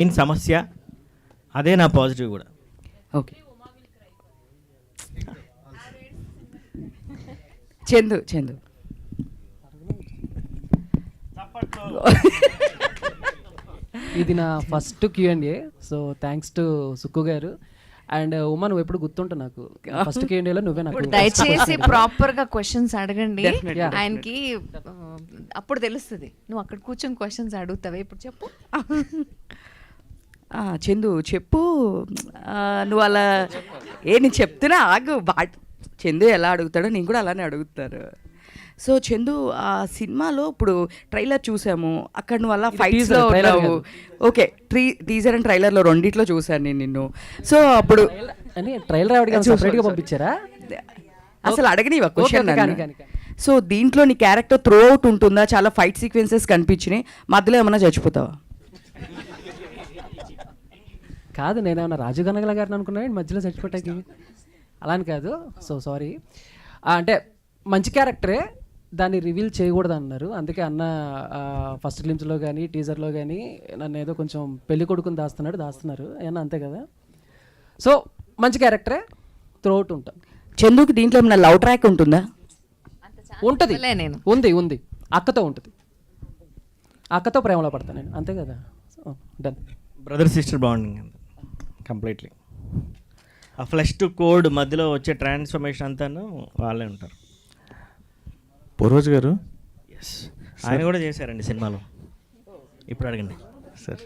In సమస్య అదే నా పాజిటివ్ కూడా. ఓకే, చందు చందు ఇది నా first Q&A. So thanks to Sukku గారు అండ్ ఉమా, నువ్వు ఎప్పుడు గుర్తుంటా నాకు. ఫస్ట్ Q&Aలో నువ్వే నాకు. దయచేసి ప్రాపర్ గా క్వశ్చన్స్ అడగండి Definitely. ఆయనకి, అప్పుడు తెలుస్తుంది. నువ్వు అక్కడ కూర్చొని క్వశ్చన్స్ అడుగుతావే, ఇప్పుడు చెప్పు. చందు చెప్పు. నువ్వు అలా నేను చెప్తున్నా ఆగు. చందు ఎలా అడుగుతాడో నేను కూడా అలానే అడుగుతారు. సో చందు, ఆ సినిమాలో ఇప్పుడు ట్రైలర్ చూసాము, అక్కడ నువ్వు అలా ఫైట్స్లో ఉన్నావు. ఓకే, టీజర్ అండ్ ట్రైలర్లో రెండిట్లో చూసాను నేను నిన్ను. సో అప్పుడు అని ట్రైలర్ సపరేట్గా పంపించారా? అసలు అడగనివా క్వశ్చన్? కానీ. సో దీంట్లో నీ క్యారెక్టర్ త్రూ అవుట్ ఉంటుందా? చాలా ఫైట్ సీక్వెన్సెస్ కనిపించినాయి, మధ్యలో ఏమన్నా చచ్చిపోతావా? కాదు, నేనేమన్నా రాజు గనగల గారిని అనుకున్నా మధ్యలో చచ్చిపోటాకి. అలా అని కాదు. So sorry. అంటే మంచి క్యారెక్టరే, దాన్ని రివీల్ చేయకూడదు అన్నారు. అందుకే అన్న ఫస్ట్ గ్లిమ్స్లో కానీ టీజర్లో కానీ నన్ను ఏదో కొంచెం పెళ్లి కొడుకుని దాస్తున్నారు ఏమన్నా, అంతే కదా. సో మంచి క్యారెక్టరే, త్రూఅవుట్ ఉంటాం. చందుకి దీంట్లో ఏమన్నా లవ్ ట్రాక్ ఉంటుందా? ఉంటుంది, నేను ఉంది అక్కతో ఉంటుంది. అక్కతో ప్రేమలో పడతాను నేను, అంతే కదా. Done. Brother sister bonding completely. ఆ ఫ్లెష్ టు కోడ్ మధ్యలో వచ్చే ట్రాన్స్ఫర్మేషన్ అంతాను వాళ్ళే ఉంటారు. పూర్వజ్ గారు, ఎస్, ఆయన కూడా చేశారండి సినిమాలో. ఇప్పుడు అడగండి సార్.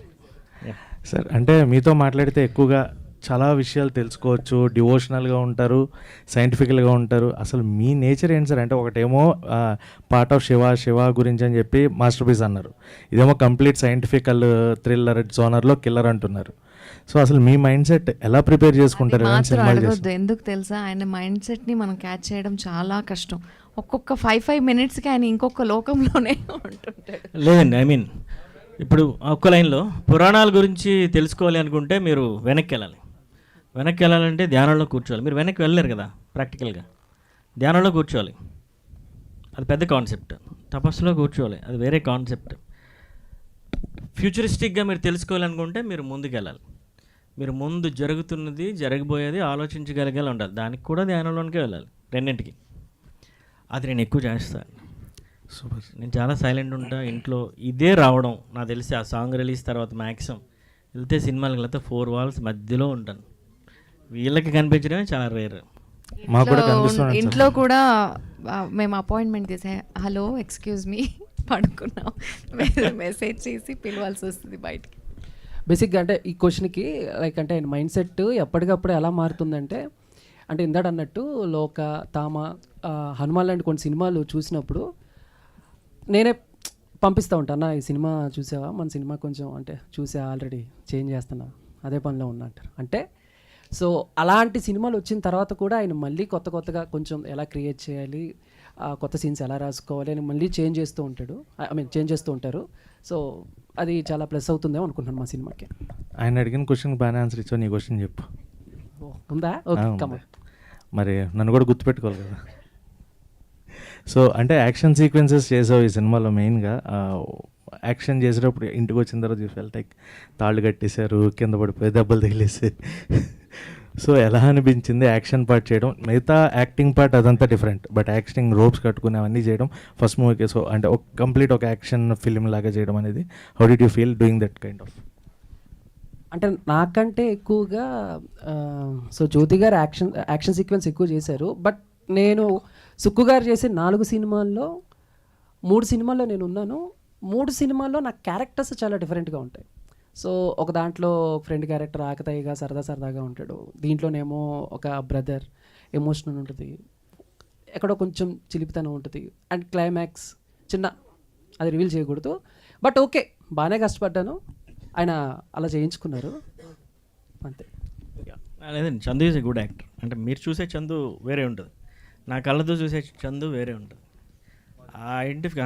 సార్ అంటే మీతో మాట్లాడితే ఎక్కువగా చాలా విషయాలు తెలుసుకోవచ్చు. డివోషనల్గా ఉంటారు, సైంటిఫికల్గా ఉంటారు. అసలు మీ నేచర్ ఏంటి సార్? అంటే ఒకటేమో పార్ట్ ఆఫ్ శివ గురించి అని చెప్పి మాస్టర్ పీస్ అన్నారు, ఇదేమో కంప్లీట్ సైంటిఫికల్ థ్రిల్లర్ జోనర్లో కిల్లర్ అంటున్నారు. సో అసలు మీ మైండ్ సెట్ ఎలా ప్రిపేర్ చేసుకుంటారు? అడగొద్దు, ఎందుకు తెలుసా? ఆయన మైండ్ సెట్ని మనం క్యాచ్ చేయడం చాలా కష్టం. ఒక్కొక్క 5 మినిట్స్కి ఆయన ఇంకొక లోకంలోనే ఉంటుంటాడు. లేదండి, ఐ మీన్ ఇప్పుడు ఒక్క లైన్లో పురాణాల గురించి తెలుసుకోవాలి అనుకుంటే మీరు వెనక్కి వెళ్ళాలంటే ధ్యానంలో కూర్చోవాలి. మీరు వెనక్కి వెళ్ళలేరు కదా ప్రాక్టికల్గా. ధ్యానంలో కూర్చోవాలి, అది పెద్ద కాన్సెప్ట్. తపస్సులో కూర్చోవాలి, అది వేరే కాన్సెప్ట్. ఫ్యూచరిస్టిక్గా మీరు తెలుసుకోవాలనుకుంటే మీరు ముందుకు వెళ్ళాలి. మీరు ముందు జరుగుతున్నది జరగబోయేది ఆలోచించగలిగేలా ఉండాలి. దానికి కూడా ధ్యానంలోనికే వెళ్ళాలి, రెండింటికి. అది నేను ఎక్కువ చేస్తాను. సూపర్. నేను చాలా సైలెంట్ ఉంటా ఇంట్లో. ఇదే రావడం నాకు తెలిసి ఆ సాంగ్ రిలీజ్ తర్వాత మ్యాక్సిమం వెళ్తే సినిమాలకు వెళ్తే 4 walls మధ్యలో ఉంటాను. వీళ్ళకి కనిపించడమే చాలా రేర్. మాకు కూడా కనిపిస్తుంది. ఇంట్లో కూడా మేము అపాయింట్మెంట్ తీసే, హలో ఎక్స్క్యూజ్ మీ పడుకున్నాం, మెసేజ్ చేసి పిలవాల్సి వస్తుంది బయటికి. బేసిక్గా అంటే ఈ క్వశ్చన్కి లైక్ అంటే ఆయన మైండ్ సెట్ ఎప్పటికప్పుడు ఎలా మారుతుందంటే, అంటే ఇందాడు అన్నట్టు లోక తామ హనుమాన్ లాంటి కొన్ని సినిమాలు చూసినప్పుడు నేనే పంపిస్తూ ఉంటాను, ఈ సినిమా చూసావా, మన సినిమా కొంచెం అంటే చూసా ఆల్రెడీ, చేంజ్ చేస్తున్నా, అదే పనిలో ఉన్నా అంటారు. అంటే సో అలాంటి సినిమాలు వచ్చిన తర్వాత కూడా ఆయన మళ్ళీ కొత్తగా కొంచెం ఎలా క్రియేట్ చేయాలి, కొత్త సీన్స్ ఎలా రాసుకోవాలి అని మళ్ళీ చేంజ్ చేస్తూ ఉంటారు. సో అది చాలా ప్లస్ అవుతుందేమో అనుకుంటున్నాను మా సినిమాకి. ఆయన అడిగిన క్వశ్చన్కి బాగానే ఆన్సర్ ఇచ్చావు. నీ క్వశ్చన్ చెప్పు. ఉందా? Okay, come. మరి నన్ను కూడా గుర్తుపెట్టుకోవాలి కదా. సో అంటే యాక్షన్ సీక్వెన్సెస్ చేసావు ఈ సినిమాలో. మెయిన్గా యాక్షన్ చేసేటప్పుడు ఇంటికి వచ్చిన తర్వాత యూ ఫెల్ట్ లైక్ తాళ్ళు కట్టేశారు, కింద పడిపోయి దెబ్బలు తగిలేసి. సో ఎలా అనిపించింది యాక్షన్ పార్ట్ చేయడం? మిగతా యాక్టింగ్ పార్ట్ అదంతా డిఫరెంట్, బట్ యాక్టింగ్ రోప్స్ కట్టుకుని అవన్నీ చేయడం ఫస్ట్ మూవీకి. సో అంటే ఒక కంప్లీట్ ఒక యాక్షన్ ఫిల్మ్ లాగా చేయడం అనేది, how did you feel doing that kind of? అంటే నాకంటే ఎక్కువగా సో జ్యోతి గారు యాక్షన్ సీక్వెన్స్ ఎక్కువ చేశారు. బట్ నేను సుక్కు గారు చేసే 4 సినిమాల్లో 3 సినిమాల్లో నేను ఉన్నాను. 3 సినిమాల్లో నా క్యారెక్టర్స్ చాలా డిఫరెంట్గా ఉంటాయి. సో ఒక దాంట్లో ఫ్రెండ్ క్యారెక్టర్ ఆకతాయిగా సరదాగా ఉంటాడు, దీంట్లోనేమో ఒక బ్రదర్ ఎమోషనల్ ఉంటుంది, ఎక్కడో కొంచెం చిలిపితనం ఉంటుంది, అండ్ క్లైమాక్స్ చిన్న, అది రివీల్ చేయకూడదు. బట్ ఓకే, బాగానే కష్టపడ్డాను, ఆయన అలా చేయించుకున్నారు, అంతే. లేదండి, Chandu is a good actor. అంటే మీరు చూసే చందు వేరే ఉంటుంది, నా కళ్ళతో చూసే చందు వేరే ఉంటుంది. ఆ ఐడెంటిఫై